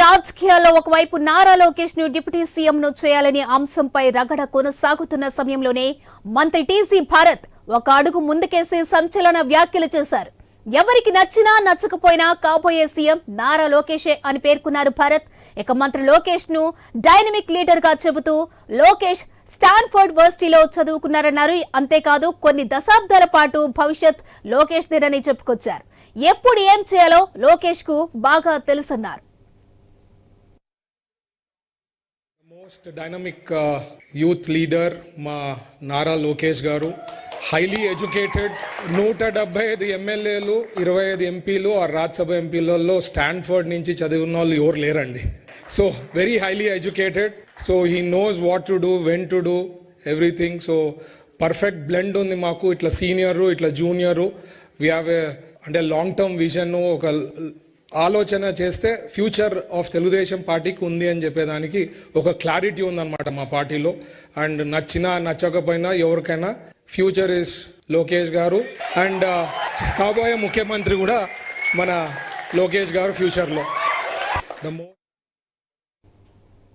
రాజకీయాల్లో ఒకవైపు నారా లోకేష్ ను డిప్యూటీ సీఎం ను చేయాలని అంశంపై రగడ కొనసాగుతున్న సమయంలోనే మంత్రి టీసీ భారత్ ఒక అడుగు ముందుకేసి సంచలన వ్యాఖ్యలు చేశారు. ఎవరికి నచ్చినా నచ్చకపోయినా కాబోయే సీఎం నారా లోకేషే అని పేర్కొన్నారు భారత్. ఇక మంత్రి లోకేష్ ను డైనమిక్ లీడర్ గా చెబుతూ లోకేష్ స్టాన్ఫోర్డ్ యూనివర్సిటీలో చదువుకున్నారన్నారు. అంతేకాదు కొన్ని దశాబ్దాల పాటు భవిష్యత్ లోకేష్ దేనని చెప్పుకొచ్చారు. ఎప్పుడు ఏం చేయాలో లోకేష్ కు బాగా తెలుసన్నారు. మోస్ట్ డైనమిక్ యూత్ లీడర్ మా నారా లోకేష్ గారు. Highly educated. 175 ఎమ్మెల్యేలు, 25 ఎంపీలు ఆ రాజ్యసభ ఎంపీలలో స్టాన్ఫోర్డ్ నుంచి చదివిన వాళ్ళు ఎవరు లేరండి. So very highly educated. So he knows what to do, when to do everything. So perfect blend ఉంది మాకు. ఇట్లా సీనియరు, ఇట్లా జూనియరు. వీ హ్యావ్ అంటే లాంగ్ టర్మ్ విజన్, ఒక ఆలోచన చేస్తే ఫ్యూచర్ ఆఫ్ తెలుగుదేశం పార్టీకి ఉంది అని చెప్పేదానికి ఒక క్లారిటీ ఉందన్నమాట మా పార్టీలో. అండ్ నచ్చినా నచ్చకపోయినా ఎవరికైనా ఫ్యూచర్ ఇస్ లోకేష్ గారు. అండ్ కాబోయే ముఖ్యమంత్రి కూడా మన లోకేష్ గారు ఫ్యూచర్లో.